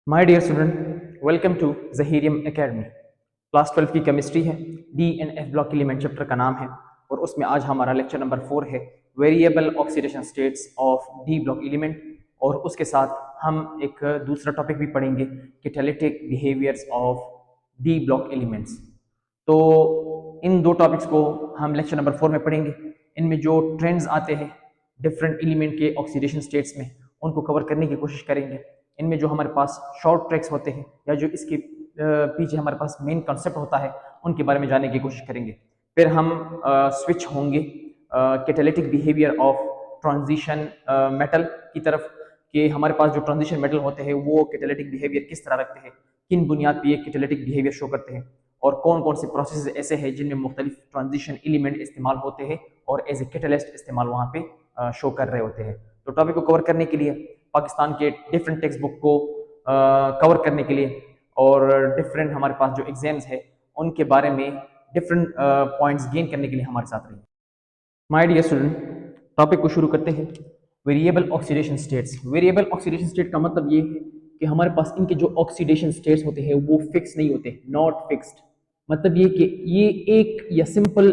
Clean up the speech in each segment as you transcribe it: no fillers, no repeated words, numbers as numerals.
My dear student, welcome to Zahirium academy. Class 12 की chemistry है। D and F block element chapter का नाम है और उसमें आज हमारा लेक्चर नंबर 4 है, variable oxidation states of D block element. और उसके साथ हम एक दूसरा टॉपिक भी पढ़ेंगे, catalytic behaviours of D block elements. तो इन दो टॉपिक्स को हम लेक्चर नंबर 4 में पढ़ेंगे। इनमें जो ट्रेंड्स आते हैं डिफरेंट एलिमेंट के ऑक्सीडेशन स्टेट्स में, उनको कवर करने की कोशिश करेंगे। इनमें जो हमारे पास शॉर्ट ट्रैक्स होते हैं या जो इसके पीछे हमारे पास मेन कॉन्सेप्ट होता है, उनके बारे में जानने की कोशिश करेंगे। फिर हम स्विच होंगे catalytic behaviour of transition metal की तरफ, कि हमारे पास जो ट्रांजिशन मेटल होते हैं वो कैटालिटिक बिहेवियर किस तरह रखते हैं, किन बुनियाद पर ये कैटालिटिक बिहेवियर शो करते हैं, और कौन कौन से प्रोसेस ऐसे हैं जिनमें मुख्तलिफ ट्रांजिशन एलिमेंट इस्तेमाल होते हैं और एज ए कैटलिस्ट इस्तेमाल वहाँ पे शो कर रहे होते हैं। तो टॉपिक को कवर करने के लिए, पाकिस्तान के डिफरेंट टेक्स्ट बुक को कवर करने के लिए और डिफरेंट हमारे पास जो एग्जाम्स है उनके बारे में डिफरेंट पॉइंट्स गेन करने के लिए हमारे साथ रहिए। माय डियर स्टूडेंट, टॉपिक को शुरू करते हैं। Variable oxidation states. Variable oxidation state का मतलब ये है कि हमारे पास इनके जो ऑक्सीडेशन स्टेट्स होते हैं वो फिक्स नहीं होते, नॉट फिक्स्ड। मतलब ये कि ये एक या simple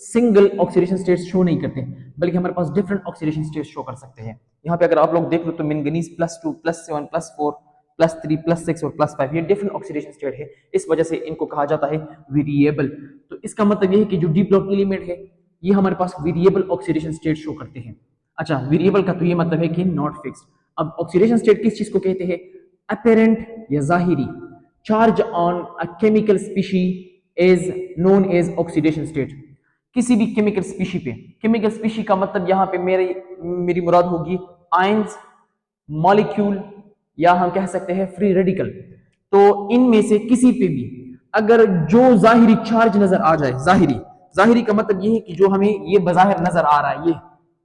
single oxidation states show नहीं करते, बल्कि हमारे पास डिफरेंट ऑक्सीडेशन स्टेट्स शो कर सकते हैं। यहाँ पे अगर आप लोग देख लो तो मैंगनीज +2 +7 +4 +3 +6 और +5 ये डिफरेंट ऑक्सीडेशन स्टेट है। इस वजह से इनको कहा जाता है वेरिएबल। तो इसका मतलब ये है कि जो डी ब्लॉक एलिमेंट है ये हमारे पास वेरिएबल ऑक्सीडेशन स्टेट शो करते हैं। अच्छा, वेरिएबल का तो ये मतलब है कि नॉट फिक्स्ड। अब ऑक्सीडेशन स्टेट किस चीज को कहते हैं? अपरेंट या जाहिरी charge on a chemical species is known as oxidation state. किसी भी केमिकल स्पीशी पे, केमिकल स्पीशी का मतलब यहाँ पे मेरी मुराद होगी आयंस, मॉलिक्यूल, या हम कह सकते हैं फ्री रेडिकल। तो इनमें से किसी पे भी अगर जो जाहिरी चार्ज नजर आ जाए, जाहिरी जाहिरी का मतलब ये है कि जो हमें ये बज़ाहिर नजर आ रहा है,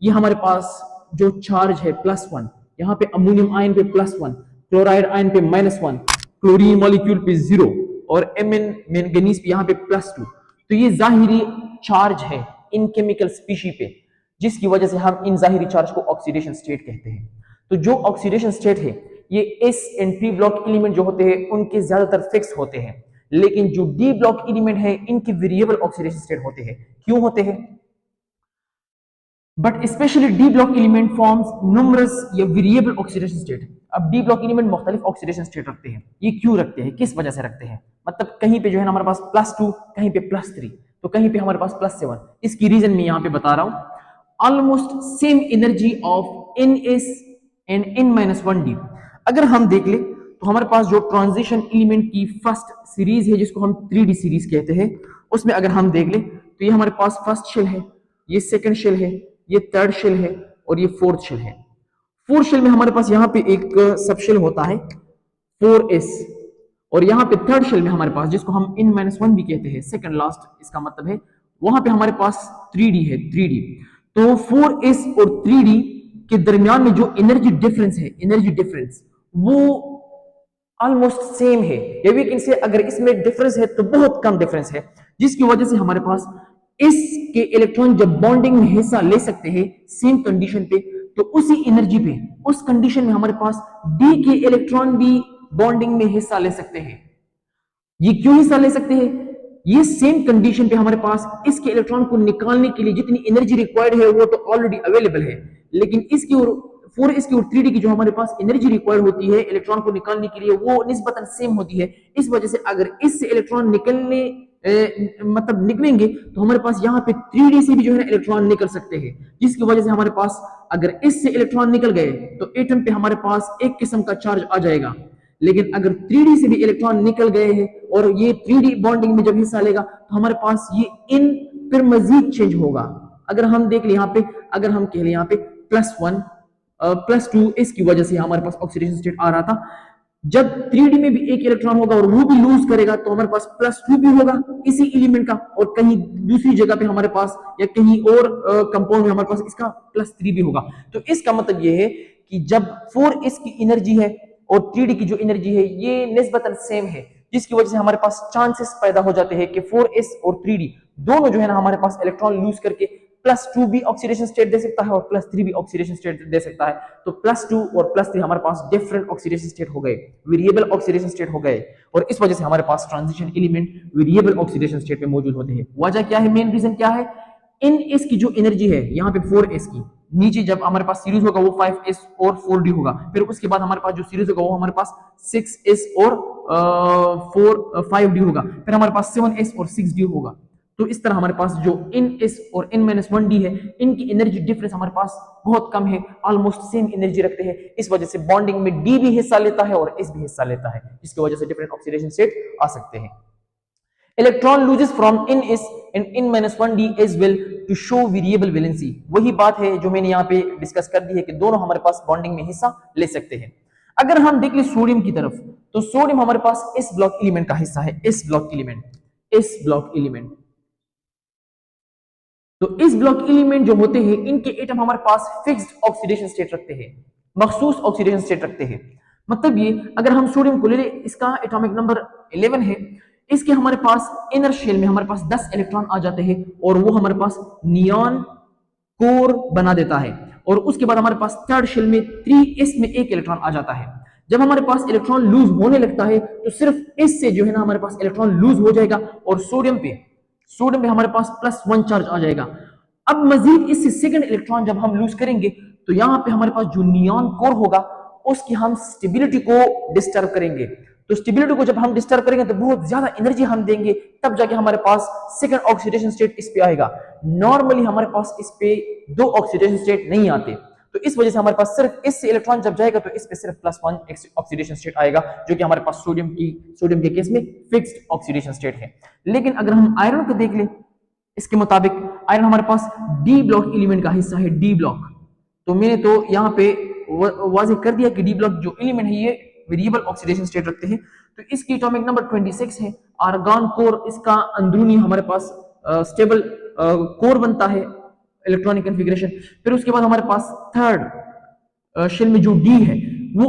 ये हमारे पास जो चार्ज है +1, यहाँ पे अमोनियम आयन पे +1, क्लोराइड आयन पे -1, क्लोरीन मॉलिक्यूल पे 0 और मैंगनीज पे यहाँ पे +2। तो ये जाहिरी चार्ज है इन केमिकल स्पीशी पे, जिसकी वजह से हम इन जाहिरी चार्ज को ऑक्सीडेशन स्टेट कहते हैं। तो जो ऑक्सीडेशन स्टेट है ये S and P block element जो होते हैं उनके ज्यादातर फिक्स होते हैं, लेकिन जो डी ब्लॉक एलिमेंट है इनके वेरिएबल ऑक्सीडेशन स्टेट होते हैं। क्यों होते हैं? But specially D block element forms numerous या वेरिएबल ऑक्सीडेशन स्टेट। अब डी ब्लॉक एलिमेंट मुख्तलिफ ऑक्सीडेशन स्टेट रखते हैं। ये क्यों रखते हैं, किस वजह से रखते हैं? मतलब कहीं पे जो है ना हमारे पास +2, कहीं पे +3, तो कहीं पे हमारे पास +7। इसकी रीजन मैं यहाँ पे बता रहा हूं। Almost same energy of NS and N-1D। अगर हम देख ले तो हमारे पास जो ट्रांजिशन एलिमेंट की फर्स्ट सीरीज है जिसको हम 3D सीरीज कहते हैं, उसमें अगर हम देख ले तो ये हमारे पास फर्स्ट शेल है, ये सेकंड शेल है, ये थर्ड शेल है और ये फोर्थ शेल है। फोर्थ शेल में हमारे पास यहाँ पे एक सब शेल होता है 4s, और यहाँ पे थर्ड शेल में हमारे पास जिसको हम N-1 भी कहते हैं, सेकंड लास्ट इसका मतलब है, वहां पे हमारे पास 3D है, 3D। तो 4s और 3D के दरमियान में जो एनर्जी डिफरेंस है, एनर्जी डिफरेंस वो ऑलमोस्ट सेम है, या वी कैन से अगर इसमें डिफरेंस है तो बहुत कम डिफरेंस है, जिसकी वजह से हमारे पास इसके इलेक्ट्रॉन जब बॉन्डिंग में हिस्सा ले सकते हैं सेम कंडीशन पे, तो उसी एनर्जी पे, उस कंडीशन में हमारे पास डी के इलेक्ट्रॉन भी बॉन्डिंग में हिस्सा ले सकते हैं। ये क्यों हिस्सा ले सकते हैं? ये सेम कंडीशन पे हमारे पास इसके इलेक्ट्रॉन को निकालने के लिए जितनी एनर्जी रिक्वायर्ड है वो तो ऑलरेडी अवेलेबल है, लेकिन इसकी और 4s की और 3D की जो हमारे पास एनर्जी रिक्वायर्ड होती है इलेक्ट्रॉन को निकालने के लिए वो निस्बतन सेम होती है। इस वजह से अगर इससे इलेक्ट्रॉन निकलने मतलब निकलेंगे तो हमारे पास यहाँ पे 3D से भी जो है ना इलेक्ट्रॉन निकल सकते हैं, जिसकी वजह से हमारे पास अगर इससे इलेक्ट्रॉन निकल गए तो एटम पे हमारे पास एक किस्म का चार्ज आ जाएगा। लेकिन अगर 3D से भी इलेक्ट्रॉन निकल गए हैं और ये 3D बॉन्डिंग में जब हिस्सा लेगा तो हमारे पास ये इन फिर मजीद चेंज होगा। अगर हम देख ले यहाँ पे, अगर हम कह ले यहाँ पे +1 +2, इसकी वजह से हमारे पास ऑक्सीडेशन स्टेट आ रहा था। जब 3D में भी एक इलेक्ट्रॉन होगा और वो भी लूज करेगा तो हमारे पास +2 भी होगा इसी एलिमेंट का, और कहीं दूसरी जगह पे हमारे पास या कहीं और कंपाउंड में हमारे पास इसका +3 भी होगा। तो इसका मतलब ये है कि जब 4s की एनर्जी है और 3D की जो एनर्जी है ये निस्बतन सेम है, जिसकी वजह से हमारे पास चांसेस पैदा हो जाते हैं कि 4s और 3D दोनों जो है ना हमारे पास इलेक्ट्रॉन लूज करके +2 भी ऑक्सीडेशन स्टेट दे सकता है और +3 भी ऑक्सीडेशन स्टेट दे सकता है। तो +2 और +3 हमारे पास डिफरेंट ऑक्सीडेशन स्टेट हो गए, वेरिएबल ऑक्सीडेशन स्टेट हो गए, और इस वजह से हमारे पास transition element variable oxidation state में मौजूद होते हैं। वजह क्या है, मेन रीजन क्या है, इन इसकी जो एनर्जी है यहाँ पे 4s की, नीचे जब हमारे पास सीरीज होगा वो 5s और 4d होगा, फिर उसके बाद हमारे पास जो सीरीज होगा वो हमारे पास 6s और 5d होगा, फिर हमारे पास 7s और 6d होगा। तो इस तरह हमारे पास जो इन एस और n-1d है, इनकी एनर्जी डिफरेंस हमारे पास बहुत कम है, ऑलमोस्ट सेम एनर्जी रखते हैं। इस वजह से बॉन्डिंग में d भी हिस्सा लेता है और s भी हिस्सा लेता है, जिसकी वजह से डिफरेंट ऑक्सीडेशन स्टेट आ सकते हैं। Electron loses from n s and n-1d as well to show variable valency. वही बात है जो मैंने यहाँ पे डिस्कस कर दी है कि दोनों हमारे पास बॉन्डिंग में हिस्सा ले सकते हैं। अगर हम देख ले सोडियम की तरफ, तो सोडियम हमारे पास s ब्लॉक एलिमेंट का हिस्सा है, s ब्लॉक एलिमेंट। तो इस ब्लॉक एलिमेंट जो होते हैं, इनके एटम हमारे पास फिक्स्ड ऑक्सीडेशन स्टेट रखते हैं, मखसूस ऑक्सीडेशन स्टेट रखते हैं। मतलब ये, अगर हम सोडियम को ले ले, इसका एटॉमिक नंबर 11 है, इसके हमारे पास इनर शेल में हमारे पास 10 इलेक्ट्रॉन आ जाते हैं और वो हमारे पास नियॉन कोर बना देता है, और उसके बाद हमारे पास थर्ड शेल में 3s में एक इलेक्ट्रॉन आ जाता है। जब हमारे पास इलेक्ट्रॉन लूज होने लगता है तो सिर्फ s से जो है ना हमारे पास इलेक्ट्रॉन लूज हो जाएगा और सोडियम पे हमारे पास +1 चार्ज आ जाएगा। अब मजीद इससे सेकंड इलेक्ट्रॉन जब हम लूज करेंगे तो यहाँ पे हमारे पास जो नियॉन कोर होगा उसकी हम स्टेबिलिटी को डिस्टर्ब करेंगे। तो स्टेबिलिटी को जब हम डिस्टर्ब करेंगे तो बहुत ज्यादा एनर्जी हम देंगे, तब जाके हमारे पास सेकंड ऑक्सीडेशन स्टेट इस पे आएगा। नॉर्मली हमारे पास इस पे 2 ऑक्सीडेशन स्टेट नहीं आते, तो इस वजह से हमारे पास सिर्फ इससे इलेक्ट्रॉन जब जाएगा तो इस पे सिर्फ +1 ऑक्सीडेशन स्टेट आएगा, जो कि हमारे पास सोडियम के केस में फिक्स्ड ऑक्सीडेशन स्टेट है। लेकिन अगर हम आयरन को देख ले, इसके मुताबिक आयरन हमारे पास डी ब्लॉक एलिमेंट का हिस्सा है, डी ब्लॉक। तो मैंने तो यहाँ पे वाज़ेह कर दिया कि डी ब्लॉक जो एलिमेंट है ये वेरिएबल ऑक्सीडेशन स्टेट रखते हैं। तो इसकी एटॉमिक नंबर 26 है। आर्गन कोर इसका अंदरूनी हमारे पास स्टेबल कोर बनता है, इलेक्ट्रॉनिक कॉन्फ़िगरेशन। फिर उसके बाद हमारे पास थर्ड शेल में जो डी है वो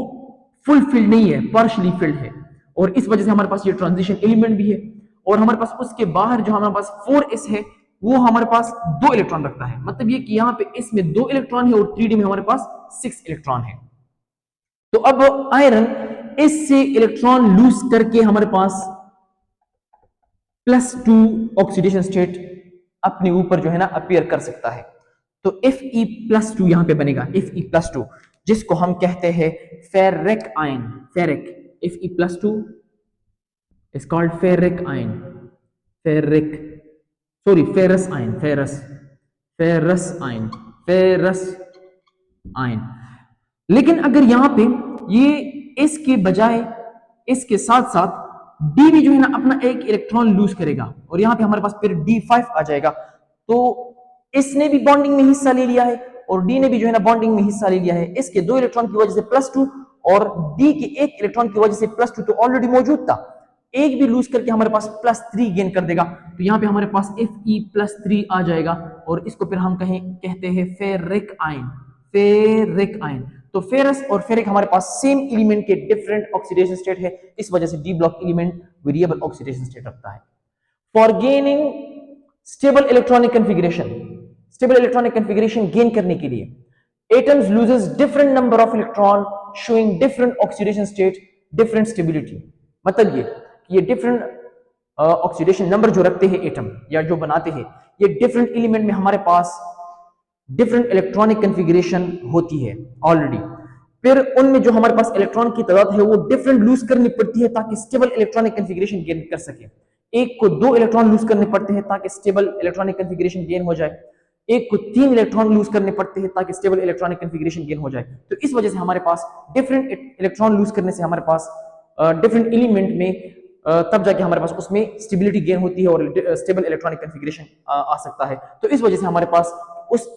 फुल फिल्ड नहीं है, पार्शियली फिल्ड है, और इस वजह से हमारे पास ये ट्रांजिशन एलिमेंट भी है। और हमारे पास उसके बाहर जो हमारे पास 4s है वो हमारे पास 2 इलेक्ट्रॉन रखता है। मतलब ये कि यहाँ पे इसमें 2 इलेक्ट्रॉन है और 3d में हमारे पास 6 इलेक्ट्रॉन है। तो अब आयरन इससे इलेक्ट्रॉन लूज करके हमारे पास +2 ऑक्सीडेशन स्टेट अपने ऊपर जो है ना अपीयर कर सकता है। तो Fe+2 यहां पे बनेगा, Fe+2, जिसको हम कहते हैं ferric ion. Fe+2 is called ferric ion, ferrous ion. लेकिन अगर यहां पे ये इसके बजाय इसके साथ साथ डी भी जो है ना अपना एक इलेक्ट्रॉन लूज करेगा और यहां पे हमारे पास फिर D5 आ जाएगा, तो इसने भी बॉन्डिंग में हिस्सा ले लिया है और डी ने भी जो है ना बॉन्डिंग में हिस्सा ले लिया है। इसके 2 इलेक्ट्रॉन की वजह से +2 और डी के 1 इलेक्ट्रॉन की वजह से +2 तो ऑलरेडी मौजूद था, एक भी लूज करके हमारे पास +3 गेन कर देगा। तो यहाँ पे हमारे पास Fe+3 आ जाएगा और इसको फिर हम कहते हैं फेरिक आयन। तो फेरस और फेरिक हमारे पास सेम एलिमेंट के डिफरेंट ऑक्सीडेशन स्टेट है, इस वजह से D block element variable oxidation state रखता है। For gaining stable electronic configuration gain करने के लिए atoms loses different number of electron showing different oxidation state, different stability. मतलब ये डिफरेंट ऑक्सीडेशन नंबर जो रखते हैं एटम या जो बनाते हैं, ये डिफरेंट एलिमेंट में हमारे पास डिफरेंट इलेक्ट्रॉनिक कन्फिगरेशन होती है ऑलरेडी। फिर उनमें जो हमारे पास इलेक्ट्रॉन की तादाद है वो डिफरेंट लूज करनी पड़ती है ताकि स्टेबल इलेक्ट्रॉनिक कन्फिगरेशन गेन कर सके। एक को 2 इलेक्ट्रॉन लूज करने पड़ते हैं ताकि स्टेबल इलेक्ट्रॉनिक कन्फिगरेशन गेन हो जाए, एक को 3 इलेक्ट्रॉन लूज करने पड़ते हैं ताकि स्टेबल इलेक्ट्रॉनिक कन्फिगरेशन गेन हो जाए। तो इस वजह से हमारे पास डिफरेंट इलेक्ट्रॉन लूज करने से हमारे पास डिफरेंट एलिमेंट में तब जाके हमारे पास उसमें स्टेबिलिटी गेन होती है और स्टेबल इलेक्ट्रॉनिक कन्फिगरेशन आ सकता है। तो इस वजह से हमारे पास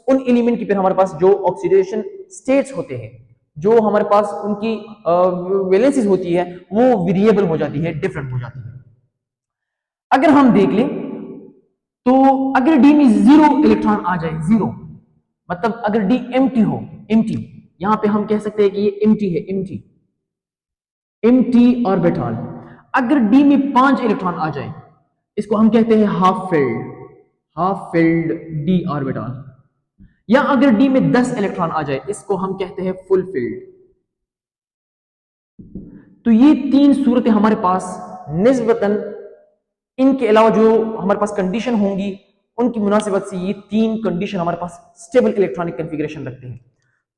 उन एलिमेंट की फिर हमारे पास जो ऑक्सीडेशन स्टेट्स होते हैं, जो हमारे पास उनकी वैलेंसीज होती है, वो वेरिएबल हो जाती है, डिफरेंट हो जाती है। अगर हम देख लें तो अगर डी में 0 इलेक्ट्रॉन आ जाए, 0 मतलब अगर डी एम्प्टी हो, यहां पे हम कह सकते हैं कि ये एम्प्टी ऑर्बिटल। अगर डी में 5 इलेक्ट्रॉन आ जाए, इसको हम कहते हैं हाफ फिल्ड डी ऑर्बिटल। या अगर डी में 10 इलेक्ट्रॉन आ जाए, इसको हम कहते हैं फुल फिल्ड। तो ये तीन सूरतें हमारे पास निस्बतन, इनके अलावा जो हमारे पास कंडीशन होंगी उनकी मुनासिबत से ये तीन कंडीशन हमारे पास स्टेबल इलेक्ट्रॉनिक कॉन्फ़िगरेशन रखते हैं।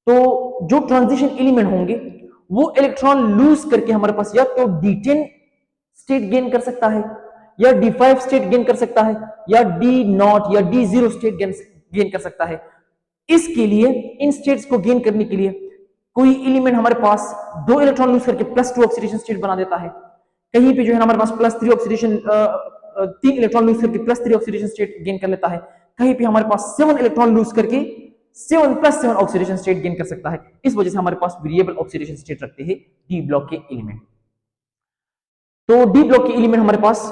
तो जो ट्रांजिशन एलिमेंट होंगे वो इलेक्ट्रॉन लूज करके हमारे पास या तो D10 स्टेट गेन कर सकता है, या D5 स्टेट गेन कर सकता है, या D0 या D0 स्टेट गेन कर सकता है। इसके लिए इन स्टेट्स को गेन करने के लिए कोई एलिमेंट हमारे पास 2 इलेक्ट्रॉन लूज करके +2 ऑक्सीडेशन स्टेट बना देता है, कहीं पे जो है हमारे पास +3 ऑक्सीडेशन 3 इलेक्ट्रॉन लूज करके +3 ऑक्सीडेशन स्टेट गेन कर लेता है, कहीं पे हमारे पास 7 इलेक्ट्रॉन लूज करके 7+7 ऑक्सीडेशन स्टेट गेन कर सकता है। इस वजह से हमारे पास वेरिएबल ऑक्सीडेशन स्टेट रखते हैं डी ब्लॉक के एलिमेंट। तो डी ब्लॉक के एलिमेंट हमारे पास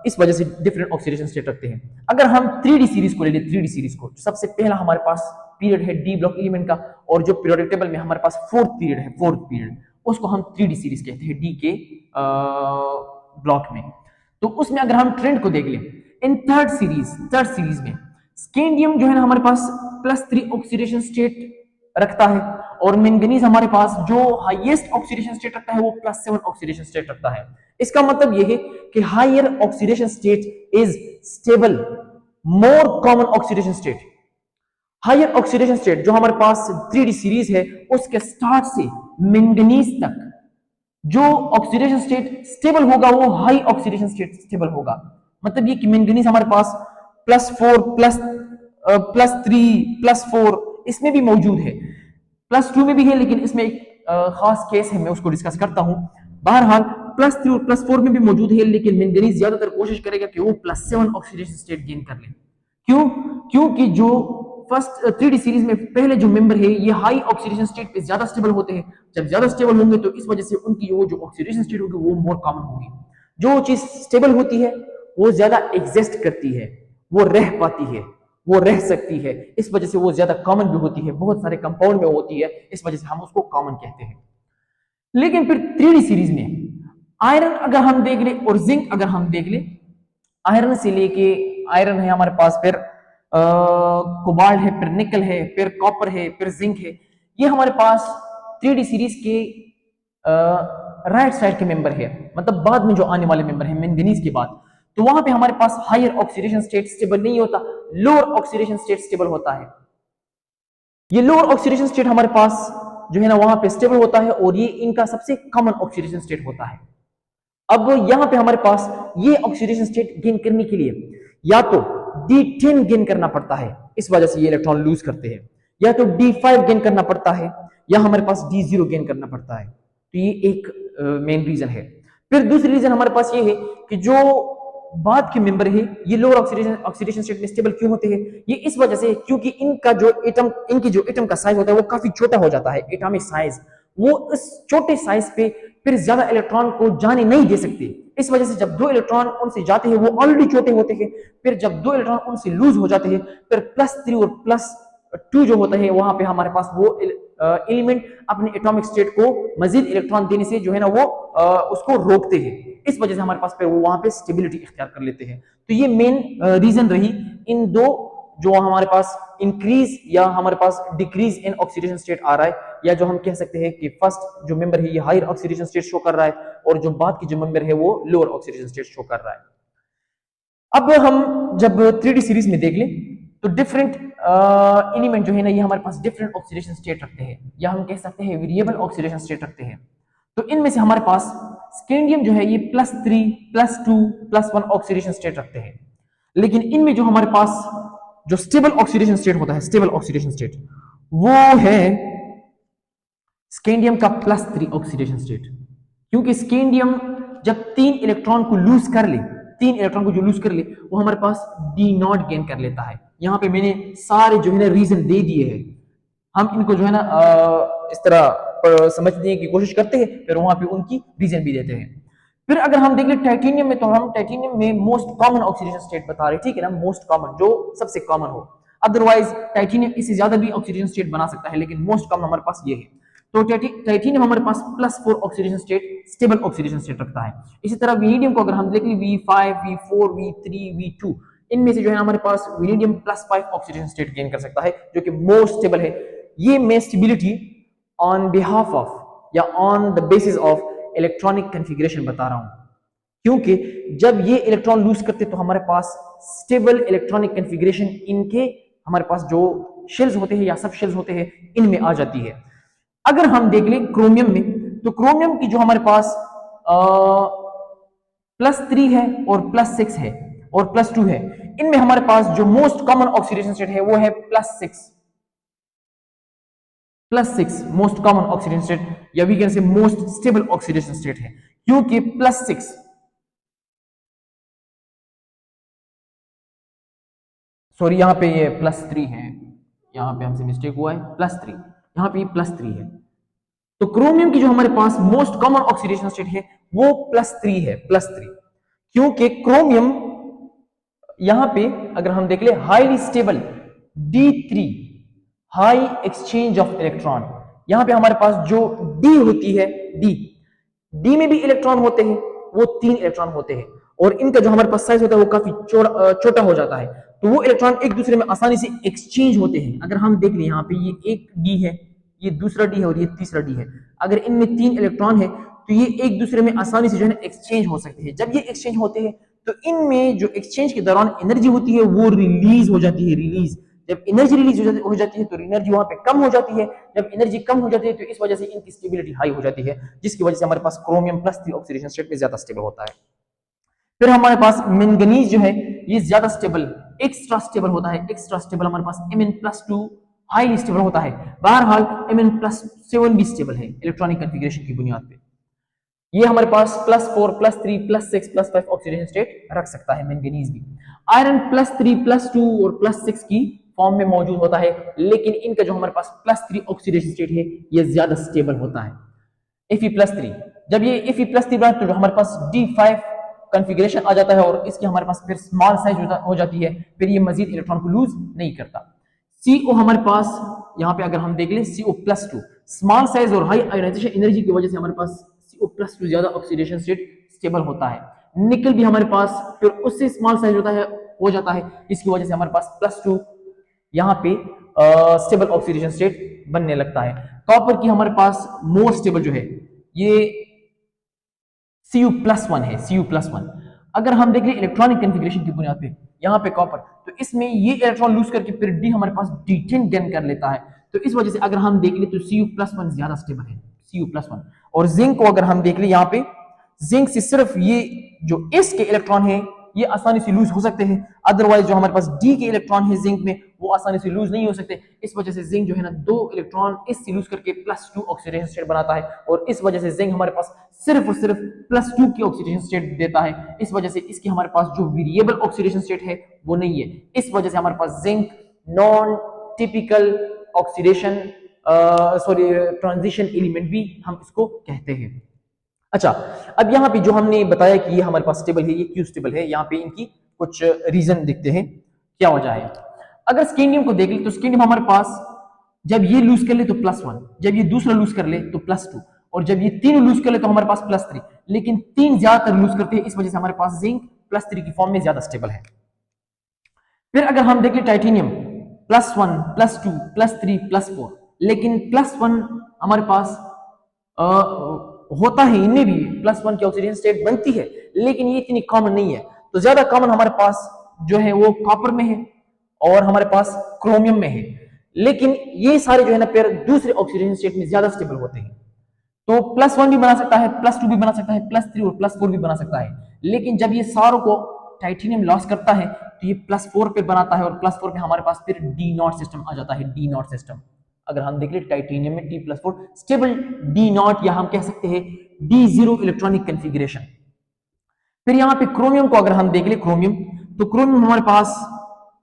इस वजह से डिफरेंट ऑक्सीडेशन स्टेट रखते हैं। अगर हम 3D सीरीज को ले लें, 3D सीरीज को, सबसे पहला हमारे पास पीरियड है डी ब्लॉक एलिमेंट का, और जो पीरियोडिक टेबल में हमारे पास फोर्थ पीरियड है, फोर्थ पीरियड, उसको हम 3D सीरीज कहते हैं डी के ब्लॉक में। तो उसमें अगर हम ट्रेंड को देख लें, इन थर्ड सीरीज में स्कैंडियम जो है ना हमारे पास +3 ऑक्सीडेशन स्टेट रखता है, और मैंगनीज हमारे पास जो हाईएस्ट ऑक्सीडेशन स्टेट रखता है वो +7 ऑक्सीडेशन स्टेट रखता है। इसका मतलब यह है कि higher oxidation state is stable, more common oxidation state. Higher oxidation state जो हमारे पास 3D सीरीज है, उसके स्टार्ट से मैंगनीज तक जो ऑक्सीडेशन स्टेट स्टेबल होगा वो हाई ऑक्सीडेशन स्टेट स्टेबल होगा। मतलब ये कि मैंगनीज हमारे पास +4 +3 +4 इसमें भी मौजूद है, +2 में भी है, लेकिन इसमें एक खास केस है, मैं उसको डिस्कस करता हूं। बहरहाल +3 और +4 में भी मौजूद है, लेकिन मैंगनीज ज्यादातर कोशिश करेगा कि वो +7 ऑक्सीडेशन स्टेट गेन कर ले। क्यों? क्योंकि जो फर्स्ट 3D सीरीज में पहले जो मेंबर है ये हाई ऑक्सीडेशन स्टेट पे ज्यादा स्टेबल होते हैं। जब ज्यादा स्टेबल होंगे तो इस वजह से उनकी वो जो ऑक्सीडेशन स्टेट होगी वो मोर कॉमन होगी। जो चीज स्टेबल होती है वो ज्यादा एग्जिस्ट करती है, वो रह पाती है, वो रह सकती है, इस वजह से वो ज्यादा कॉमन भी होती है, बहुत सारे कंपाउंड में होती है, इस वजह से हम उसको कॉमन कहते हैं। लेकिन फिर 3D सीरीज में आयरन अगर हम देख ले और जिंक अगर हम देख ले, आयरन से लेके आयरन है हमारे पास, फिर कोबाल्ट है, फिर निकल है, फिर कॉपर है, फिर जिंक है, ये हमारे पास 3D सीरीज के राइट साइड के मेंबर है, मतलब बाद में जो आने वाले मेंबर है मैंगनीज के बाद। तो वहां पे हमारे पास हायर ऑक्सीडेशन स्टेट स्टेबल नहीं होता, लोअर ऑक्सीडेशन स्टेट स्टेबल होता है। ये लोअर ऑक्सीडेशन स्टेट हमारे पास जो है ना वहां पे स्टेबल होता है, और ये इनका सबसे कॉमन ऑक्सीडेशन स्टेट होता है। अब यहां पे हमारे पास ये ऑक्सीडेशन स्टेट गेन करने के लिए या तो D10 गेन करना पड़ता है, इस वजह से ये इलेक्ट्रॉन लूज करते हैं, या तो D5 गेन करना पड़ता है, या हमारे पास D0 गेन करना पड़ता है। तो ये एक मेन रीजन है। फिर दूसरी रीजन हमारे पास ये है कि जो बाद के मेंबर है ये लोअर ऑक्सीडेशन स्टेट में स्टेबल क्यों होते हैं? ये इस वजह से क्योंकि इनकी जो एटम का साइज होता है वो काफी छोटा हो जाता है, एटॉमिक साइज, वो इस छोटे साइज पे फिर ज्यादा इलेक्ट्रॉन को जाने नहीं दे सकते। इस वजह से जब 2 इलेक्ट्रॉन उनसे जाते हैं वो ऑलरेडी छोटे होते हैं, फिर जब 2 इलेक्ट्रॉन उनसे लूज हो जाते हैं, फिर +3 और +2 जो होता है वहां पे हमारे पास वो एलिमेंट अपने एटॉमिक स्टेट को मजीद इलेक्ट्रॉन देने से जो है ना वो उसको रोकते हैं। इस वजह से हमारे पास पे वो वहां पे स्टेबिलिटी इख्तियार कर लेते हैं। तो ये मेन रीजन रही इन दो, जो हमारे पास इंक्रीज या हमारे पास डिक्रीज इन ऑक्सीडेशन स्टेट आ रहा है, या जो हम कह सकते हैं कि फर्स्ट जो मेंबर है ये हायर ऑक्सीडेशन स्टेट शो कर रहा है, और जो बाद की जो मेंबर है वो लोअर ऑक्सीडेशन स्टेट शो कर रहा है। अब हम जब 3D सीरीज में देख लें तो डिफरेंट एलिमेंट जो है ना ये हमारे पास डिफरेंट ऑक्सीडेशन स्टेट रखते हैं, या हम कह सकते हैं वेरिएबल ऑक्सीडेशन स्टेट रखते हैं। तो इनमें से हमारे पास स्कैंडियम जो है ये +3 +2 +1 ऑक्सीडेशन स्टेट रखते हैं। लेकिन इनमें जो हमारे पास जो स्टेबल ऑक्सीडेशन स्टेट होता है, स्टेबल ऑक्सीडेशन स्टेट, वो है स्कैंडियम का +3 ऑक्सीडेशन स्टेट। क्योंकि स्कैंडियम जब 3 इलेक्ट्रॉन को लूज कर ले, 3 इलेक्ट्रॉन को जो लूज कर ले वो हमारे पास D0 गेन कर लेता है। यहां पे मैंने सारे जो है ना रीजन दे दिए हैं, हम इनको जो है ना इस तरह समझने की कोशिश करते हैं, फिर वहां पे उनकी रीजन भी देते हैं। फिर अगर हम देख ले टाइटेनियम में, तो हम टाइटेनियम में मोस्ट कॉमन ऑक्सीडेशन स्टेट बता रहे, ठीक है ना, मोस्ट कॉमन जो सबसे कॉमन हो। अदरवाइज टाइटेनियम इससे ज्यादा भी ऑक्सीडेशन स्टेट बना सकता है, लेकिन मोस्ट कॉमन हमारे पास ये है। तो टाइटेनियम हमारे पास +4 oxidation state stable oxidation state रखता है। इसी तरह वेनेडियम को अगर हम देख लें V5 V4 V3 V2, इनमें से जो है हमारे पास वेनेडियम +5 ऑक्सीडेशन स्टेट गेन कर सकता है, जो कि मोस्ट स्टेबल है। ये मैं स्टेबिलिटी ऑन बिहाफ ऑफ या on the basis of electronic configuration बता रहा हूं, क्योंकि जब ये इलेक्ट्रॉन लूज करते तो हमारे पास स्टेबल इलेक्ट्रॉनिक कॉन्फ़िगरेशन इनके हमारे पास जो शेल्स होते हैं या सब शेल्स होते हैं इनमें आ जाती है। अगर हम देख लें क्रोमियम में, तो क्रोमियम की जो हमारे पास +3 है और +6 है और +2 है, इनमें हमारे पास जो मोस्ट कॉमन ऑक्सीडेशन स्टेट है वो है +6 मोस्ट कॉमन ऑक्सीडेशन स्टेट या we can say most stable oxidation state है, क्योंकि +6 सॉरी यहां पे ये +3 है, यहां पे हमसे मिस्टेक हुआ है, +3 यहां पे ये +3 है। तो क्रोमियम की जो हमारे पास मोस्ट कॉमन ऑक्सीडेशन स्टेट है वो +3 है, +3, क्योंकि क्रोमियम यहां पे अगर हम देख ले highly stable D3 high exchange of electron, यहां पे हमारे पास जो D होती है, D में भी इलेक्ट्रॉन होते हैं, वो 3 इलेक्ट्रॉन होते हैं और इनका जो हमारे पास साइज होता है वो काफी छोटा हो जाता है, तो वो इलेक्ट्रॉन एक दूसरे में आसानी से एक्सचेंज होते हैं। अगर हम देख लें यहाँ पे ये एक D है, ये दूसरा D है और ये तीसरा D है, अगर इनमें 3 इलेक्ट्रॉन है तो ये एक दूसरे में आसानी से जो है एक्सचेंज हो सकते हैं। जब ये एक्सचेंज होते हैं तो इनमें जो एक्सचेंज के दौरान एनर्जी होती है वो रिलीज हो जाती है, रिलीज। जब एनर्जी रिलीज हो जाती है तो एनर्जी वहां पे कम हो जाती है, जब एनर्जी कम हो जाती है तो इस वजह से इनकी स्टेबिलिटी हाई हो जाती है, जिसकी वजह से हमारे पास क्रोमियम +3 ऑक्सीडेशन स्टेट में ज्यादा स्टेबल होता है। फिर हमारे पास मैंगनीज जो है ये ज्यादा स्टेबल, एक्स्ट्रा स्टेबल होता है, एक्स्ट्रा स्टेबल हमारे पास Mn+2 हाईली स्टेबल होता है। बहरहाल Mn+7 भी स्टेबल है इलेक्ट्रॉनिक कॉन्फ़िगरेशन की बुनियाद पे। ये हमारे पास +4 +3 +6 +5 ऑक्सीडेशन स्टेट रख सकता है मैंगनीज भी। आयरन +3 +2 और +6 की फॉर्म में मौजूद होता है, लेकिन इनका जो हमारे पास +3 ऑक्सीडेशन स्टेट है ये ज्यादा स्टेबल होता है। Fe+3 जब ये Fe+3 बना तो हमारे पास D5 कॉन्फ़िगरेशन आ जाता है और इसकी हमारे पास फिर स्मॉल साइज हो जाती है, फिर ये मजीद इलेक्ट्रॉन को लूज नहीं करता। CO हमारे पास यहाँ पे अगर हम देख लें CO+2 स्मॉल साइज और हाई आयोनाइजेशन एनर्जी की वजह से हमारे पास CO+2 ज्यादा ऑक्सीडेशन स्टेट स्टेबल होता है। निकल भी हमारे पास फिर उससे स्मॉल साइज हो जाता है, इसकी वजह से हमारे पास +2 यहाँ पे स्टेबल ऑक्सीडेशन स्टेट बनने लगता है। कॉपर की हमारे पास मोस्ट स्टेबल जो है ये Cu+1 है, Cu+1। अगर हम देख लें इलेक्ट्रॉनिक कॉन्फ़िगरेशन की बुनियाद पे यहाँ पे कॉपर, तो इसमें ये इलेक्ट्रॉन लूज करके फिर D हमारे पास D10 गेन कर लेता है, तो इस वजह से अगर हम देख लें तो Cu+1 ज्यादा स्टेबल है, Cu+1। और जिंक को अगर हम देख लें यहाँ पे, जिंक से सिर्फ ये जो S के इलेक्ट्रॉन है ये आसानी से लूज हो सकते हैं, अदरवाइज जो हमारे पास D के इलेक्ट्रॉन है जिंक में वो आसानी से लूज नहीं हो सकते। इस वजह से जिंक जो है ना 2 इलेक्ट्रॉन इस से लूज करके +2 ऑक्सीडेशन स्टेट बनाता है और इस वजह से जिंक हमारे पास सिर्फ और सिर्फ +2 की ऑक्सीडेशन स्टेट देता है। इस वजह से इसकी हमारे पास जो वेरिएबल ऑक्सीडेशन स्टेट है वो नहीं है, इस वजह से हमारे पास zinc non typical oxidation sorry transition element भी हम इसको कहते हैं। अच्छा, अब यहाँ पे जो हमने बताया कि ये हमारे पास स्टेबल है, ये क्यों स्टेबल है, यहाँ पे इनकी कुछ रीजन दिखते हैं क्या वजह है। अगर स्कैंडियम को देख ले तो स्कैंडियम हमारे पास जब ये लूज कर ले तो +1, जब ये दूसरा लूज कर ले तो +2 और जब ये तीनों लूज कर ले तो हमारे पास +3, लेकिन 3 ज्यादातर लूज करते हैं, इस वजह से हमारे पास जिंक +3 की फॉर्म में ज्यादा स्टेबल है। फिर अगर हम देख ले टाइटेनियम +1 +2 +3 +4, लेकिन +1 हमारे पास होता है, इनमें भी +1 की ऑक्सीडेशन स्टेट बनती है, लेकिन ये इतनी कॉमन नहीं है। तो ज्यादा कॉमन हमारे पास जो है वो कॉपर में है और हमारे पास क्रोमियम में है, लेकिन ये सारे जो है ना पेयर दूसरे ऑक्सीडेशन स्टेट में ज्यादा स्टेबल होते हैं। तो +1 भी बना सकता है, +2 भी बना सकता है, +3 और +4 भी बना सकता है, लेकिन जब ये सारों को टाइटेनियम लॉस करता है तो ये +4 पे बनाता है और +4 पे हमारे पास फिर D0 सिस्टम आ जाता है, D0 सिस्टम। अगर हम देख ले टाइटेनियम में T+4 स्टेबल D0 या हम कह सकते हैं D0 इलेक्ट्रॉनिक कॉन्फ़िगरेशन। फिर यहाँ पे क्रोमियम को अगर हम देख ले क्रोमियम, तो क्रोमियम हमारे पास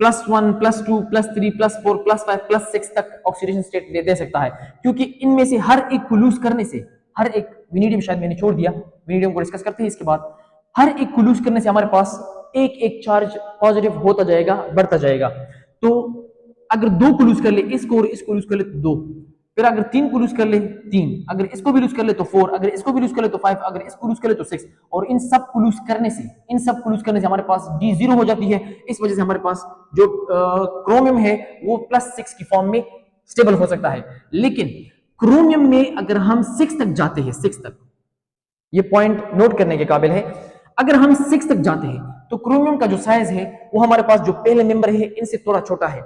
+1 +2 +3 +4 +5 +6 तक ऑक्सीडेशन स्टेट दे सकता है, क्योंकि इनमें से हर एक को लूज करने से, हर एक विनीडियम शायद मैंने छोड़ दिया, विनीडियम को डिस्कस करते हैं इसके बाद, हर एक को लूज करने से हमारे पास एक एक चार्ज पॉजिटिव होता जाएगा, बढ़ता जाएगा। तो अगर 2 को लूज कर ले, इसको और इसको लूज कर ले तो 2, फिर अगर 3 को लूज कर ले 3, अगर इसको भी लूज कर ले तो 4, अगर इसको भी लूज कर ले तो 5, अगर इसको लूज कर ले तो 6, और इन सब को लूज करने से हमारे पास D जीरो हो जाती है। इस वजह से हमारे पास जो क्रोमियम है वो +6 की फॉर्म में स्टेबल हो सकता है। लेकिन क्रोमियम में अगर हम 6 तक जाते हैं, 6 तक, ये पॉइंट नोट करने के काबिल है, अगर हम 6 तक जाते हैं तो क्रोमियम का जो साइज है वो हमारे पास जो पहले मेंबर है इनसे थोड़ा छोटा है।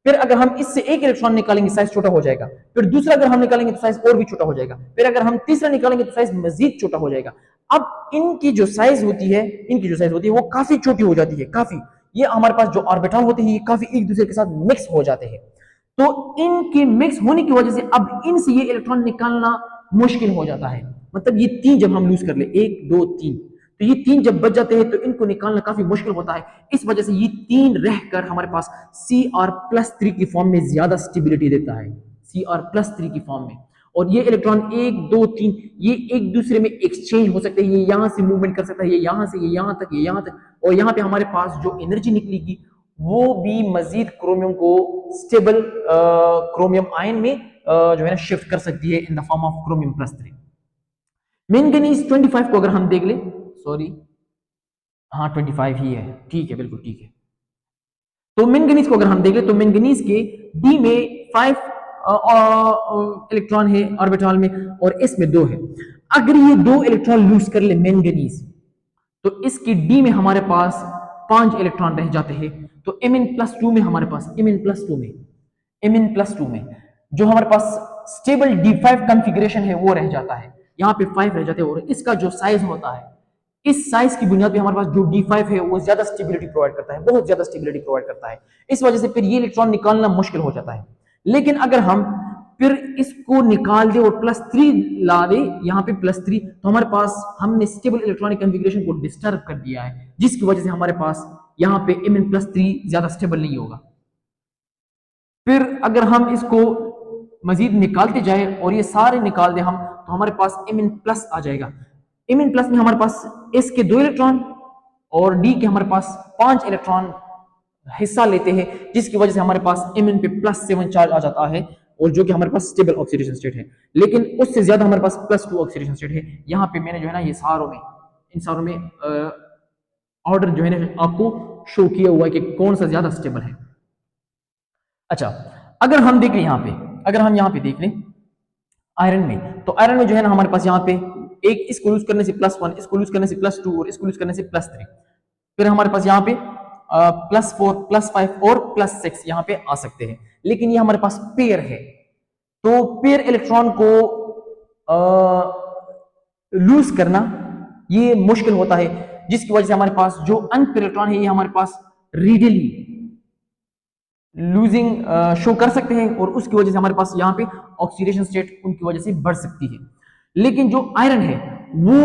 फिर अगर हम इससे एक इलेक्ट्रॉन निकालेंगे साइज छोटा हो जाएगा, फिर दूसरा अगर हम निकालेंगे तो साइज और भी छोटा हो जाएगा, फिर अगर हम तीसरा निकालेंगे तो साइज मजीद छोटा हो जाएगा। अब इनकी जो साइज होती है वो काफी छोटी हो जाती है, काफी, ये हमारे पास जो ऑर्बिटल होते हैं ये काफी एक दूसरे के साथ मिक्स हो जाते हैं। तो इनके मिक्स होने की वजह से अब इनसे ये इलेक्ट्रॉन निकालना मुश्किल हो जाता है। मतलब ये 3 जब हम लूज कर ले, 1 2 3, तो ये 3 जब बच जाते हैं तो इनको निकालना काफी मुश्किल होता है। इस वजह से ये 3 रहकर हमारे पास Cr+3 की फॉर्म में ज्यादा स्टेबिलिटी देता है, Cr+3 की फॉर्म में। और ये इलेक्ट्रॉन 1 2 3 ये एक दूसरे में एक्सचेंज हो सकते हैं, ये यहां से मूवमेंट कर सकता है, ये यहां से, ये यहां तक, ये यहां तक, और यहां पे हमारे पास जो एनर्जी निकलेगी वो भी मजीद क्रोमियम को स्टेबल क्रोमियम आयन में जो है ना शिफ्ट कर सकती है in the form of chromium. Manganese 25 को अगर हम देख ले, सॉरी हाँ 25 ही है, ठीक है, बिल्कुल ठीक है। तो मैंगनीज को अगर हम देख ले तो मैंगनीज के डी में 5 इलेक्ट्रॉन है ऑर्बिटल में और इसमें 2 है। अगर ये 2 इलेक्ट्रॉन लूज कर ले मैंगनीज तो इसकी डी में हमारे पास 5 इलेक्ट्रॉन रह जाते हैं। तो Mn+2 में हमारे पास Mn+2 में जो हमारे पास स्टेबल D5 कॉन्फ़िगरेशन है वो रह जाता है, यहाँ पे 5 रह जाते हैं। और इसका जो साइज होता है, इस साइज की बुनियाद पे हमारे पास जो D5 है वो ज्यादा स्टेबिलिटी प्रोवाइड करता है, बहुत ज्यादा स्टेबिलिटी प्रोवाइड करता है। इस वजह से फिर ये इलेक्ट्रॉन निकालना मुश्किल हो जाता है। लेकिन अगर हम फिर इसको निकाल दे और +3 ला दे, यहाँ पे +3, तो हमारे पास हमने स्टेबल इलेक्ट्रॉनिक कॉन्फ़िगरेशन को डिस्टर्ब कर दिया है, जिसकी वजह से हमारे पास यहाँ पे Mn+3 ज्यादा स्टेबल नहीं होगा। फिर अगर हम इसको मजीद निकालते जाए और ये सारे निकाल दे हम, तो हमारे पास Mn+ आ जाएगा। Mn+ में हमारे पास S के 2 इलेक्ट्रॉन और D के हमारे पास 5 इलेक्ट्रॉन हिस्सा लेते हैं, जिसकी वजह से हमारे पास Mn पे +7 चार्ज आ जाता है, और जो कि हमारे पास स्टेबल ऑक्सीडेशन स्टेट है। लेकिन उससे ज्यादा हमारे पास +2 ऑक्सीडेशन स्टेट है। यहाँ पे मैंने जो है ना ये इन सारों में ऑर्डर जो है ना आपको शो किया हुआ है कि कौन सा ज्यादा स्टेबल है। अच्छा, अगर हम देख लें यहाँ पे देख लें आयरन में, तो आयरन में जो है ना हमारे पास यहाँ पे एक इसको लूज करने से +1, इसको लूज करने से +2 और इसको लूज करने से +3, फिर हमारे पास यहाँ पे +4 +5 और +6 यहाँ पे आ सकते हैं। लेकिन ये हमारे पास पेयर है, तो पेयर इलेक्ट्रॉन को लूज करना ये मुश्किल होता है, जिसकी वजह से हमारे पास जो अनपेयर इलेक्ट्रॉन है ये हमारे पास रीडली लूजिंग शो कर सकते हैं, और उसकी वजह से हमारे पास यहाँ पे ऑक्सीडेशन स्टेट उनकी वजह से बढ़ सकती है। लेकिन जो आयरन है वो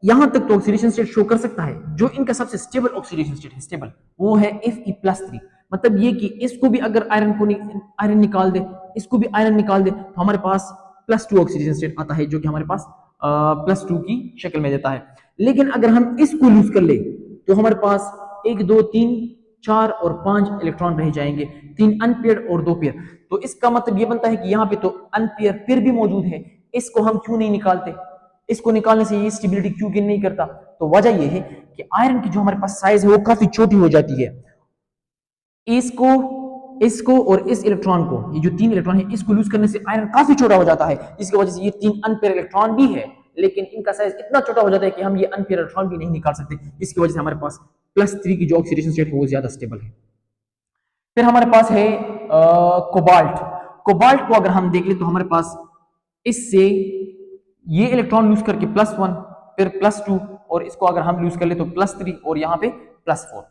यहां तक तो ऑक्सीडेशन स्टेट शो कर सकता है, जो इनका सबसे स्टेबल ऑक्सीडेशन स्टेट है, स्टेबल, वो है Fe+3। मतलब ये कि इसको भी अगर आयरन निकाल दे, इसको भी आयरन निकाल दे, तो हमारे पास +2 ऑक्सीडेशन स्टेट आता है, जो कि हमारे पास +2 की शक्ल में देता है। लेकिन अगर हम इसको लूज कर ले तो हमारे पास 1 2 3 4 और 5 इलेक्ट्रॉन रह जाएंगे, 3 अनपेयर्ड और 2 पेयर। तो इसका मतलब ये बनता है कि यहाँ पे तो अनपेयर पेयर भी मौजूद है, इसको हम क्यों नहीं निकालते, इसको निकालने से ये स्टेबिलिटी क्यों गेन नहीं करता? तो वजह ये है कि आयरन की जो हमारे पास साइज है वो काफी छोटी हो जाती है। इसको और इस इलेक्ट्रॉन को, ये जो 3 इलेक्ट्रॉन है, इसको लूज करने से आयरन काफी छोटा हो जाता है, जिसकी वजह से ये 3 अनपेयर इलेक्ट्रॉन भी है, लेकिन इनका साइज इतना छोटा हो जाता है कि हम ये अनपेयर इलेक्ट्रॉन भी नहीं निकाल सकते, जिसकी वजह से हमारे पास +3 की जो ऑक्सीडेशन स्टेट है वो ज्यादा स्टेबल है। फिर हमारे पास है कोबाल्ट को अगर हम देख ले तो हमारे पास इससे ये इलेक्ट्रॉन लूज करके +1 फिर +2 और इसको अगर हम लूज कर ले तो +3 और यहाँ पे +4।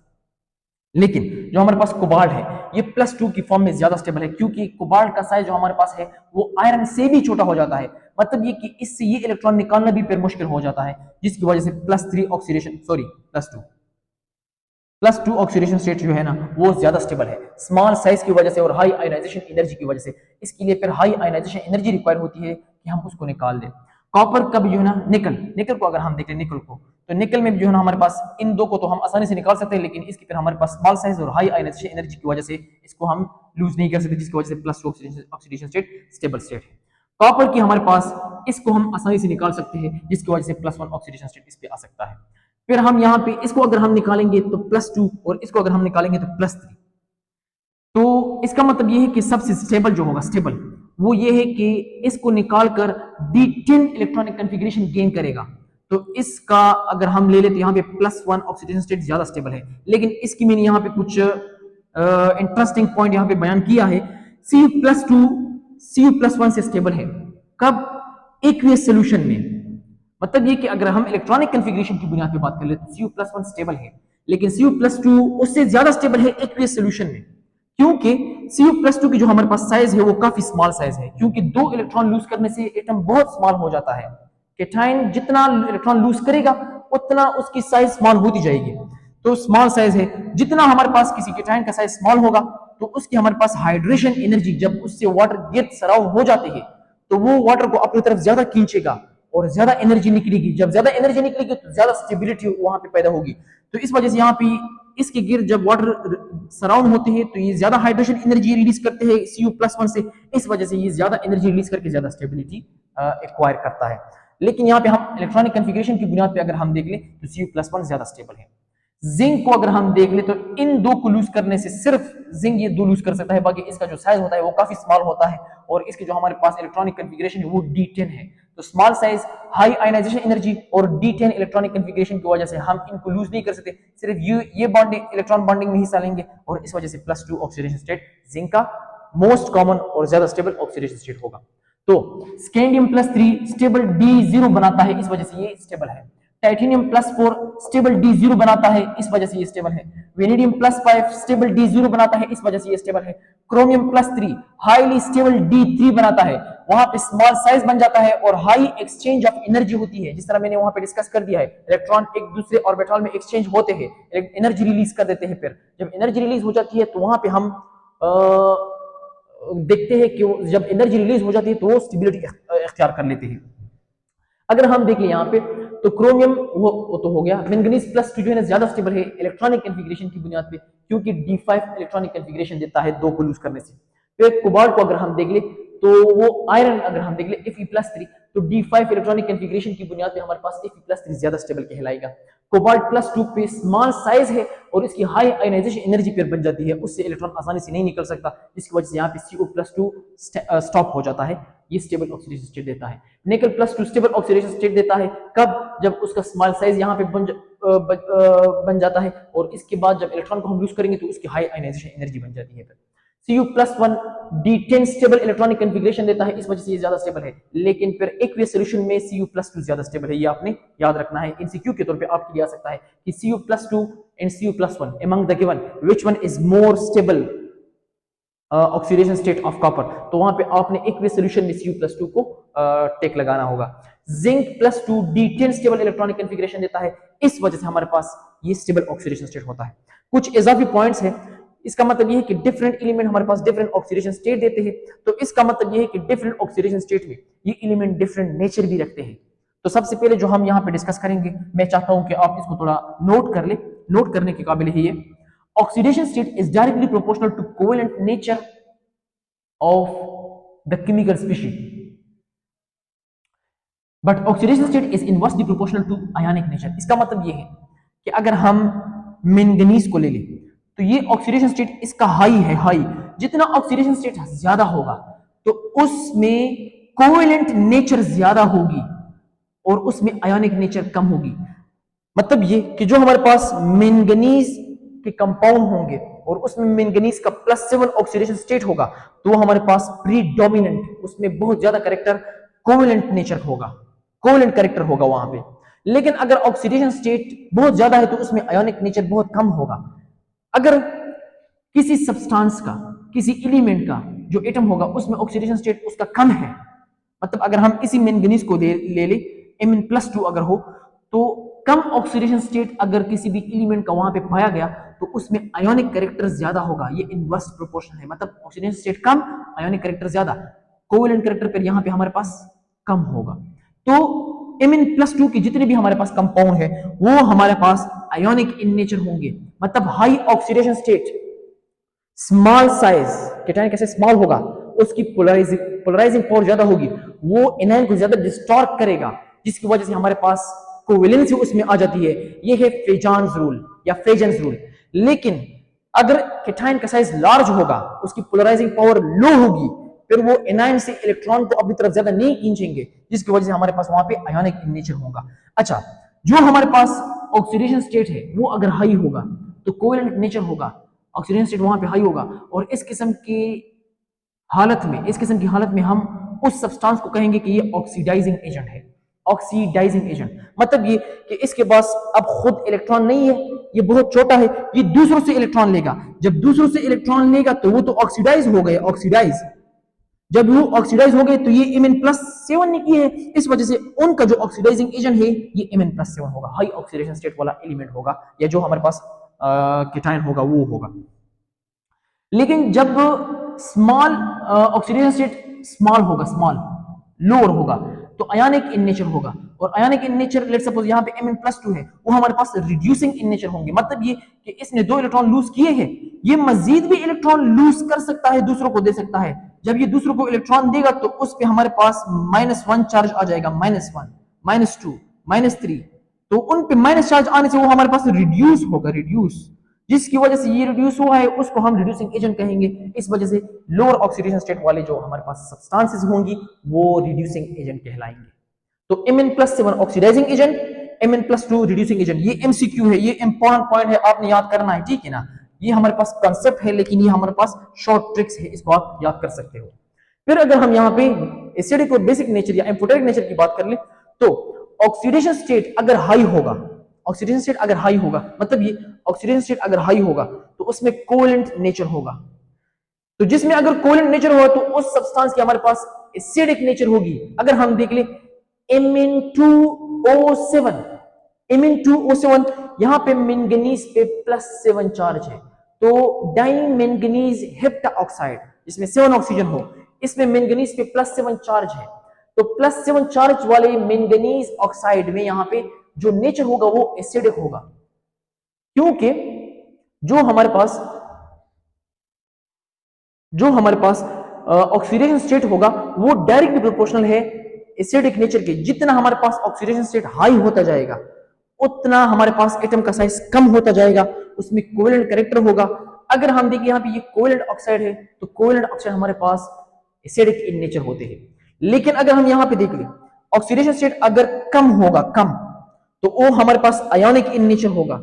लेकिन जो हमारे पास कोबाल्ट है ये +2 की फॉर्म में ज्यादा स्टेबल है, क्योंकि कोबाल्ट का साइज जो हमारे पास है वो आयरन से भी छोटा हो जाता है। मतलब ये कि इससे ये इलेक्ट्रॉन निकालना भी फिर मुश्किल हो जाता है, जिसकी वजह से +2 ऑक्सीडेशन स्टेट जो है ना वो ज्यादा स्टेबल है, स्मॉल साइज की वजह से और हाई आयनाइजेशन एनर्जी की वजह से। इसके लिए फिर हाई आयनाइजेशन एनर्जी रिक्वायर होती है कि हम उसको निकाल दें। कॉपर का भी जो है ना निकल को अगर हम देखें निकल को, तो निकल में भी जो है ना हमारे पास इन दो को तो हम आसानी से निकाल सकते हैं, लेकिन इसकी फिर हमारे पास स्मॉल साइज और हाई आयनाइजेशन एनर्जी की वजह से इसको हम लूज नहीं कर सकते, जिसकी वजह से +2 ऑक्सीडेशन स्टेट स्टेबल स्टेट है। कॉपर की हमारे पास इसको हम आसानी से निकाल सकते हैं, जिसकी वजह से +1 ऑक्सीडेशन स्टेट इस पे आ सकता है। फिर हम यहाँ पे इसको अगर हम निकालेंगे तो +2 और इसको अगर हम निकालेंगे तो +3, तो इसका मतलब ये है कि सबसे स्टेबल जो होगा स्टेबल वो ये है कि इसको निकालकर D10 इलेक्ट्रॉनिक कॉन्फ़िगरेशन गेन करेगा। तो इसका अगर हम ले लेते यहाँ पे +1 ऑक्सीडेशन स्टेट ज्यादा स्टेबल है, लेकिन इसकी मैंने यहाँ पे कुछ इंटरेस्टिंग पॉइंट यहाँ पे बयान किया है। Cu+2 Cu+1 से स्टेबल है कब? एक्वियस सोल्यूशन में। मतलब ये कि अगर हम इलेक्ट्रॉनिक कॉन्फ़िगरेशन की बुनियाद पे बात कर ले तो Cu+1 स्टेबल है, लेकिन Cu+2 उससे ज्यादा स्टेबल है एक्वियस सोल्यूशन में, क्योंकि Cu+2 की जो हमारे पास साइज है वो काफी स्मॉल साइज है, क्योंकि 2 इलेक्ट्रॉन लूज करने से एटम बहुत स्मॉल हो जाता है। केटाइन जितना इलेक्ट्रॉन लूज करेगा उतना उसकी साइज स्मॉल होती जाएगी, तो स्मॉल साइज है। जितना हमारे पास किसी केटाइन का साइज स्मॉल होगा तो उसकी हमारे पास हाइड्रेशन एनर्जी, जब उससे वाटर गेट सराउंड हो जाते हैं तो वो वाटर को अपनी तरफ ज्यादा खींचेगा और ज्यादा एनर्जी निकलेगी। जब ज्यादा एनर्जी निकलेगी तो ज्यादा स्टेबिलिटी वहां पे पैदा होगी। तो इस वजह से यहाँ पे इसके गिर्द जब वाटर सराउंड होते हैं तो ये ज्यादा हाइड्रेशन एनर्जी रिलीज करते हैं Cu+1 से, इस वजह से ये ज्यादा एनर्जी रिलीज करके ज्यादा स्टेबिलिटी एक्वायर करता है। लेकिन यहाँ पे हम इलेक्ट्रॉनिक कॉन्फ़िगरेशन की बुनियाद पे अगर हम देख लें तो Cu+1 ज्यादा स्टेबल है। जिंक को अगर हम देख ले तो इन दो को लूज करने से सिर्फ जिंक ये दो लूज कर सकता है, बाकी इसका जो साइज होता है वो काफी स्मॉल होता है और इसके जो हमारे पास इलेक्ट्रॉनिक कॉन्फ़िगरेशन है वो D10 है। तो small size, high ionization energy और D10 इलेक्ट्रॉनिक कॉन्फ़िगरेशन की वजह से हम इनको लूज नहीं कर सकते, सिर्फ ये बॉन्डिंग इलेक्ट्रॉन बॉन्डिंग में हिस्सा लेंगे और इस वजह से +2 ऑक्सीडेशन स्टेट जिंक का मोस्ट कॉमन और ज्यादा स्टेबल ऑक्सीडेशन स्टेट होगा। तो स्कैंडियम+3 स्टेबल D0 बनाता है, इस वजह से ये स्टेबल है। टाइटेनियम+4 स्टेबल D0 बनाता है, इस वजह से ये स्टेबल है। वेनेडियम+5 स्टेबल D0 बनाता है, इस वजह से ये स्टेबल है। क्रोमियम+3 हाईली स्टेबल D3 बनाता है, वहां पे स्मॉल साइज बन जाता है और हाई एक्सचेंज ऑफ एनर्जी होती है, जिस तरह मैंने वहां पे डिस्कस कर दिया है। इलेक्ट्रॉन एक दूसरे ऑर्बिटल में एक्सचेंज होते हैं, एनर्जी रिलीज कर देते हैं। फिर जब एनर्जी रिलीज हो जाती है तो वहां पे हम देखते हैं कि जब एनर्जी रिलीज हो जाती है तो वो स्टेबिलिटी इख्तियार कर लेते हैं। अगर हम देख लें यहाँ पे तो क्रोमियम वो तो हो गया। मैंगनीज+2 जो है ज्यादा स्टेबल है इलेक्ट्रॉनिक कॉन्फ़िगरेशन की बुनियाद पे, क्योंकि D5 इलेक्ट्रॉनिक कॉन्फ़िगरेशन देता है 2 को लूज करने से। फिर कोबाल्ट को अगर हम देख ले तो वो आयरन अगर हम देख ले Fe+3 तो D5 इलेक्ट्रॉनिक कॉन्फ़िगरेशन की बुनियाद पे हमारे पास Fe+3 ज्यादा स्टेबल कहलाएगा। कोबाल्ट+2 पे स्मॉल साइज है और इसकी हाई आयनाइजेशन एनर्जी फिर बन जाती है, उससे इलेक्ट्रॉन आसानी से नहीं निकल सकता, जिसकी वजह से यहाँ पे CO+2 स्टॉप हो जाता है, ये स्टेबल ऑक्सीडेशन स्टेट देता है। निकल+2 स्टेबल ऑक्सीडेशन स्टेट देता है कब? जब उसका स्मॉल साइज यहाँ पे बन जाता है और इसके बाद जब इलेक्ट्रॉन को हम लूज करेंगे तो उसकी हाई आयनाइजेशन एनर्जी बन जाती है। Cu+1 D10 stable electronic configuration देता है, इस वजह से ये ज्यादा स्टेबल है। लेकिन फिर एक्वियस सॉल्यूशन में Cu+2 ज्यादा स्टेबल है, ये आपने याद रखना है। एमसीक्यू के तौर पे आपके लिए आ सकता है कि Cu+2 and Cu+1 among the given which one is more stable oxidation state of copper, तो वहां पे आपने एक्वियस सॉल्यूशन में Cu+2 को टेक लगाना होगा। Zinc+2 D10 stable electronic configuration देता है, इस वजह से हमारे पास ये स्टेबल ऑक्सीडेशन स्टेट होता है। कुछ इजाफी पॉइंट्स हैं, इसका मतलब ये है कि डिफरेंट एलिमेंट हमारे पास डिफरेंट ऑक्सीडेशन स्टेट देते हैं, तो इसका मतलब ये है कि डिफरेंट ऑक्सीडेशन स्टेट में ये एलिमेंट डिफरेंट नेचर भी रखते हैं। तो सबसे पहले जो हम यहाँ पे डिस्कस करेंगे, मैं चाहता हूं कि आप इसको थोड़ा नोट कर ले, नोट करने के काबिल है ये। Oxidation state is directly proportional to covalent nature of the chemical species, but oxidation state is inversely proportional to ionic nature। इसका मतलब ये है कि अगर हम मैंगनीज को ले लें तो ये ऑक्सीडेशन स्टेट इसका हाई है, हाई। जितना ऑक्सीडेशन स्टेट ज्यादा होगा तो उसमें कोवेलेंट नेचर ज्यादा होगी और उसमें आयोनिक नेचर कम होगी। मतलब ये कि जो हमारे पास मैंगनीज के कंपाउंड होंगे और उसमें मैंगनीज का +7 ऑक्सीडेशन स्टेट होगा तो हमारे पास प्रीडोमिनेंट, उसमें बहुत ज्यादा कैरेक्टर कोवेलेंट नेचर होगा, कोवेलेंट कैरेक्टर होगा वहां पे। लेकिन अगर ऑक्सीडेशन स्टेट बहुत ज्यादा है तो उसमें आयोनिक नेचर बहुत कम होगा। अगर किसी सब्सटेंस का, किसी एलिमेंट का जो एटम होगा उसमें ऑक्सीडेशन स्टेट उसका कम है, मतलब अगर हम इसी मैंगनीज को ले ले Mn+2 अगर हो तो कम ऑक्सीडेशन स्टेट अगर किसी भी एलिमेंट का वहां पे पाया गया तो उसमें आयोनिक कैरेक्टर ज्यादा होगा। ये इनवर्स प्रोपोर्शन है, मतलब ऑक्सीडेशन स्टेट कम, आयोनिक कैरेक्टर ज्यादा, कोवेलेंट कैरेक्टर पर यहां पे हमारे पास कम होगा। तो Mn+2 के जितने भी हमारे पास कंपाउंड है वो हमारे पास आयोनिक इन नेचर होंगे, मतलब high oxidation state, small size, cation कैसे स्मॉल होगा, उसकी पोलराइजिंग पावर ज्यादा होगी, वो एनायन को ज्यादा डिस्टॉर्ट करेगा, जिसकी वजह से हमारे पास कोवेलेंसी उसमें आ जाती है। ये है फेजान्स रूल या फेजेंस रूल। लेकिन अगर केटायन का साइज लार्ज होगा, उसकी पोलराइजिंग पावर लो होगी, फिर वो एनायन से इलेक्ट्रॉन को अपनी तरफ ज्यादा नहीं खींचेंगे, जिसकी वजह से हमारे पास वहां पे आयोनिक इन नेचर होगा। अच्छा, जो हमारे पास ऑक्सीडेशन स्टेट है वो अगर हाई होगा तो कोवेलेंट नेचर होगा, ऑक्सीडेशन स्टेट वहां पे हाई होगा, और इस किस्म की हालत में हम उस सब्सटेंस को कहेंगे कि ये ऑक्सीडाइजिंग एजेंट है। ऑक्सीडाइजिंग एजेंट मतलब ये कि इसके पास अब खुद इलेक्ट्रॉन नहीं है, ये बहुत छोटा है, ये दूसरों से इलेक्ट्रॉन लेगा। जब दूसरों से इलेक्ट्रॉन लेगा तो वो तो ऑक्सीडाइज हो गए, ऑक्सीडाइज। जब वो ऑक्सीडाइज हो गए तो ये Mn+7 निकली है, इस वजह से उनका जो ऑक्सीडाइजिंग एजेंट है ये Mn+7 होगा, हाई ऑक्सीडेशन स्टेट वाला एलिमेंट होगा, या जो हमारे पास केटायन होगा वो होगा। लेकिन जब स्मॉल ऑक्सीडेशन स्टेट स्मॉल होगा, स्मॉल लोअर होगा, तो आयोनिक इन नेचर होगा, और ionic in nature let's suppose यहाँ पे Mn+2 है, वो हमारे पास रिड्यूसिंग इन नेचर होंगे। मतलब ये कि इसने 2 इलेक्ट्रॉन लूज किए हैं, ये मजीद भी इलेक्ट्रॉन लूज कर सकता है, दूसरों को दे सकता है। जब ये दूसरों को इलेक्ट्रॉन देगा तो उस पे हमारे पास -1 चार्ज आ जाएगा, -1 -2 -3, तो उन पे माइनस चार्ज आने से वो हमारे पास रिड्यूस होगा, रिड्यूस, जिसकी वजह से ये रिड्यूस हुआ है उसको हम रिड्यूसिंग एजेंट कहेंगे। इस वजह से लोअर ऑक्सीडेशन स्टेट वाले जो हमारे पास सब्सटेंसेस होंगी वो रिड्यूसिंग एजेंट कहलाएंगे। तो Mn+7 oxidizing agent, Mn+2 reducing agent. ये एमसीक्यू है, ये इंपॉर्टेंट पॉइंट है, आपने याद करना है, ठीक है ना। ये हमारे पास कंसेप्ट है, लेकिन ये हमारे पास शॉर्ट ट्रिक्स है, इसको आप याद कर सकते हो। फिर अगर हम यहाँ पे एसिडिक और बेसिक नेचर या एम्फोटेरिक नेचर की बात कर ले, तो ऑक्सीडेशन स्टेट अगर हाई होगा, ऑक्सीडेशन स्टेट अगर हाई होगा, मतलब ये ऑक्सीडेशन स्टेट अगर हाई होगा तो उसमें कोवेलेंट नेचर होगा। तो जिसमें अगर कोवेलेंट नेचर होगा तो उस सब्सटेंस की हमारे पास एसिडिक नेचर होगी। अगर हम देख ले Mn2O7, Mn2O7 यहां पे मैंगनीज पे +7 चार्ज है, तो डाइमैंगनीज हेप्टाऑक्साइड जिसमें 7 ऑक्सीजन हो, इसमें मैंगनीज पे +7 चार्ज है। तो +7 चार्ज वाले मैंगनीज ऑक्साइड में यहां पे जो नेचर होगा वो एसिडिक होगा, क्योंकि जो हमारे पास ऑक्सीडेशन स्टेट होगा वो डायरेक्टली प्रोपोर्शनल है एसिडिक नेचर के। जितना हमारे पास ऑक्सीडेशन स्टेट हाई होता जाएगा उतना हमारे पास एटम का साइज कम होता जाएगा, उसमें कोवेलेंट कैरेक्टर होगा। अगर हम देखिए यहाँ पे ये कोवेलेंट ऑक्साइड है, तो कोवेलेंट ऑक्साइड हमारे पास एसिडिक इन नेचर होते हैं। लेकिन अगर हम यहाँ पे देख ले ऑक्सीडेशन स्टेट अगर कम होगा, कम, तो वो हमारे पास आयोनिक इन नेचर होगा,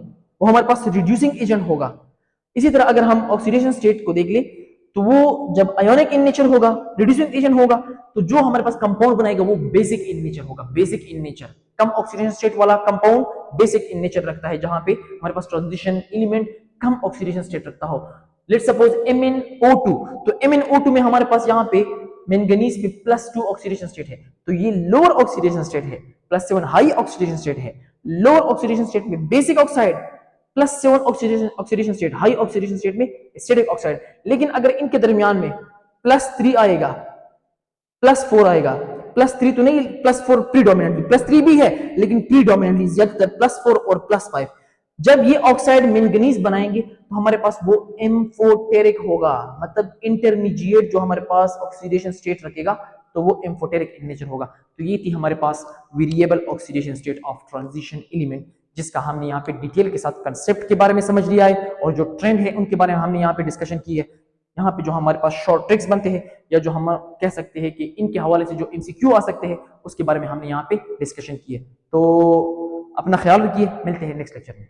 वो हमारे पास रिड्यूसिंग एजेंट होगा। इसी तरह अगर हम ऑक्सीडेशन स्टेट को देख ले तो वो जब आयोनिक इन नेचर होगा, रिड्यूसिंग एजेंट होगा, तो जो हमारे पास कंपाउंड बनाएगा वो बेसिक इन नेचर होगा। Basic in nature, come oxidation state वाला कंपाउंड बेसिक इन नेचर रखता है, जहां पे हमारे पास ट्रांजिशन एलिमेंट कम ऑक्सीडेशन स्टेट रखता हो। लेट्स सपोज MnO2, तो MnO2 में हमारे पास यहाँ पे मैंगनीज पे +2 ऑक्सीडेशन स्टेट है, तो ये लोअर ऑक्सीडेशन स्टेट है, +7 हाई ऑक्सीडेशन स्टेट है। लोअर ऑक्सीडेशन स्टेट में basic oxide, +7 oxidation state, high oxidation state में एसिडिक ऑक्साइड। लेकिन अगर इनके दरमियान में +3 आएगा, +4 आएगा, +3 तो नहीं, +4 प्रीडोमिनेंटली, +3 भी है लेकिन प्रीडोमिनेंटली ज्यादातर +4 और +5, जब ये ऑक्साइड मैंगनीज बनाएंगे तो हमारे पास वो एम्फोटेरिक होगा, मतलब इंटरमीडिएट जो हमारे पास ऑक्सीडेशन स्टेट रखेगा तो वो एम्फोटेरिक इन नेचर होगा। तो ये थी हमारे पास variable oxidation state of transition element, जिसका हमने यहाँ पे डिटेल के साथ कंसेप्ट के बारे में समझ लिया है, और जो ट्रेंड है उनके बारे में हमने यहाँ पे डिस्कशन की है। यहाँ पे जो हमारे पास शॉर्ट ट्रिक्स बनते हैं, या जो हम कह सकते हैं कि इनके हवाले से जो MCQ आ सकते हैं, उसके बारे में हमने यहाँ पे डिस्कशन की है। तो अपना ख्याल रखिए, मिलते हैं नेक्स्ट लेक्चर में।